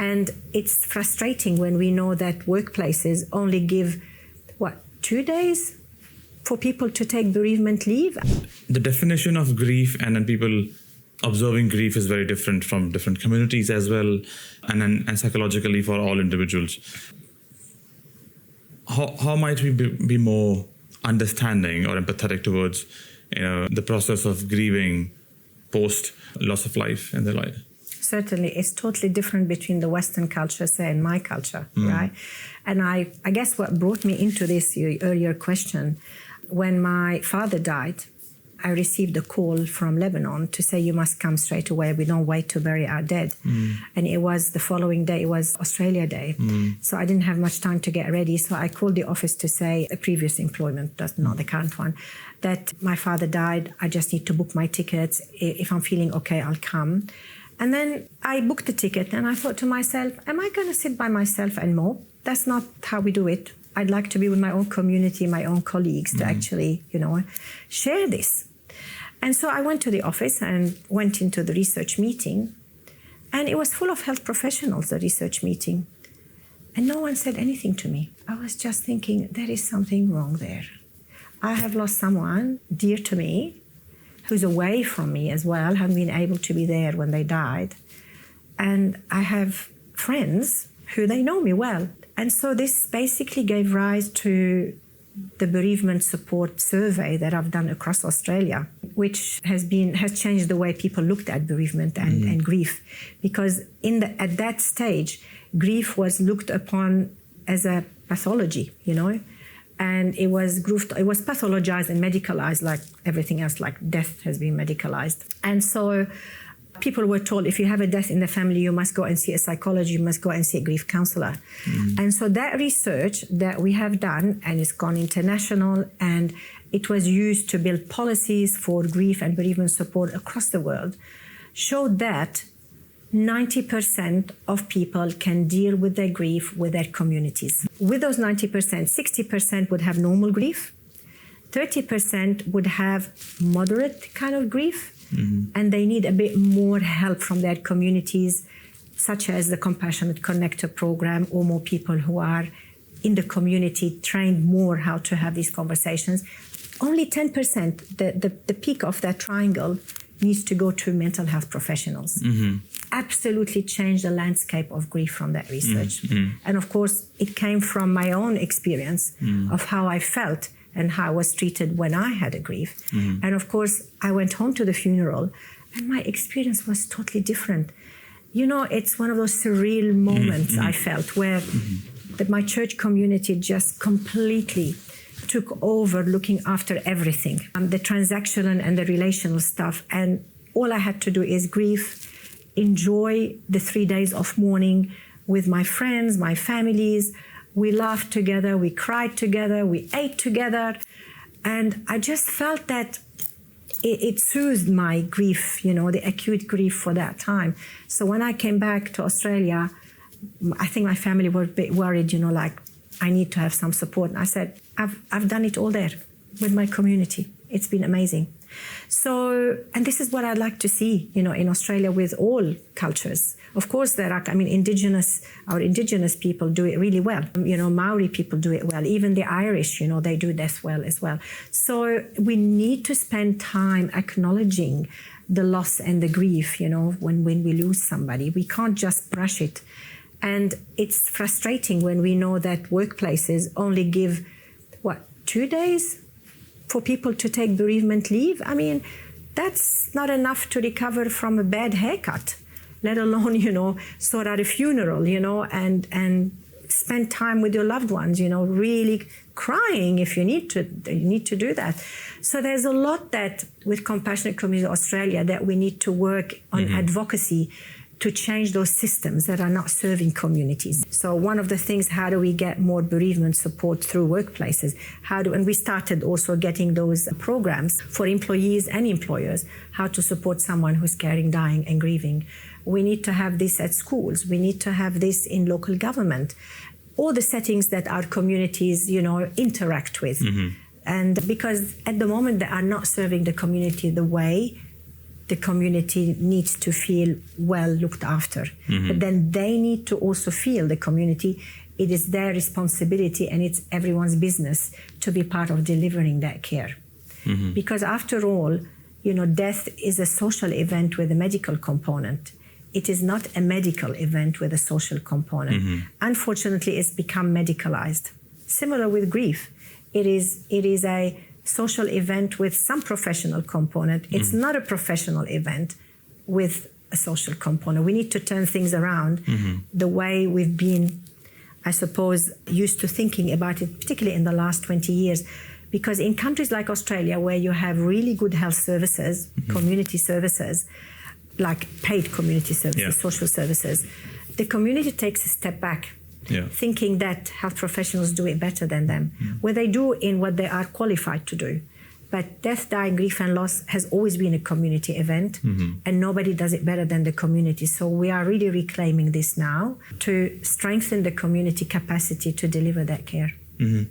And it's frustrating when we know that workplaces only give, 2 days for people to take bereavement leave? The definition of grief and then people observing grief is very different from different communities as well, and psychologically for all individuals. How might we be more understanding or empathetic towards the process of grieving post loss of life in their life? Certainly, it's totally different between the Western culture, say, and my culture, right? And I guess what brought me into this, your earlier question, when my father died, I received a call from Lebanon to say, you must come straight away. We don't wait to bury our dead. And it was the following day, it was Australia Day. So I didn't have much time to get ready. So I called the office to say, a previous employment, that's not the current one, that my father died. I just need to book my tickets. If I'm feeling okay, I'll come. And then I booked the ticket and I thought to myself, am I going to sit by myself and mope? That's not how we do it. I'd like to be with my own community, my own colleagues to actually, share this. And so I went to the office and went into the research meeting, and it was full of health professionals, the research meeting. And no one said anything to me. I was just thinking, there is something wrong there. I have lost someone dear to me, who's away from me as well, haven't been able to be there when they died. And I have friends who they know me well. And so this basically gave rise to the bereavement support survey that I've done across Australia, which has changed the way people looked at bereavement and grief. Because at that stage, grief was looked upon as a pathology, and it was pathologized and medicalised like everything else, like death has been medicalised. And so people were told, if you have a death in the family, you must go and see a psychologist, you must go and see a grief counsellor. And so that research that we have done, and it's gone international, and it was used to build policies for grief and bereavement support across the world, showed that 90% of people can deal with their grief with their communities. With those 90%, 60% would have normal grief, 30% would have moderate kind of grief, and they need a bit more help from their communities, such as the Compassionate Connector program, or more people who are in the community trained more how to have these conversations. Only 10%, the peak of that triangle, needs to go to mental health professionals. Absolutely changed the landscape of grief from that research. And of course, it came from my own experience of how I felt and how I was treated when I had a grief. And of course, I went home to the funeral and my experience was totally different. It's one of those surreal moments I felt where my church community just completely took over looking after everything, the transactional and the relational stuff. And all I had to do is grieve, enjoy the 3 days of mourning with my friends, my families. We laughed together, we cried together, we ate together. And I just felt that it soothed my grief, the acute grief for that time. So when I came back to Australia, I think my family were a bit worried, like, I need to have some support. And I said, I've done it all there with my community. It's been amazing. So, and this is what I'd like to see, in Australia with all cultures. Of course, our indigenous people do it really well. Maori people do it well. Even the Irish, they do death well as well. So we need to spend time acknowledging the loss and the grief, when we lose somebody. We can't just brush it. And it's frustrating when we know that workplaces only give, 2 days for people to take bereavement leave? That's not enough to recover from a bad haircut, let alone, sort out a funeral, and spend time with your loved ones, really crying if you need to do that. So there's a lot that with Compassionate Community Australia that we need to work on advocacy to change those systems that are not serving communities. So one of the things, how do we get more bereavement support through workplaces? And we started also getting those programs for employees and employers, how to support someone who's caring, dying and grieving. We need to have this at schools. We need to have this in local government. All the settings that our communities, interact with. And because at the moment they are not serving the community the way the community needs to feel well looked after. But then they need to also feel, the community, it is their responsibility and it's everyone's business to be part of delivering that care. Because after all, death is a social event with a medical component. It is not a medical event with a social component. Unfortunately, it's become medicalised. Similar with grief. It is a social event with some professional component. It's not a professional event with a social component. We need to turn things around the way we've been, I suppose, used to thinking about it, particularly in the last 20 years. Because in countries like Australia, where you have really good health services, community services, like paid community services, social services, the community takes a step back, thinking that health professionals do it better than them, where they do in what they are qualified to do. But death, dying, grief and loss has always been a community event, and nobody does it better than the community. So we are really reclaiming this now to strengthen the community capacity to deliver that care.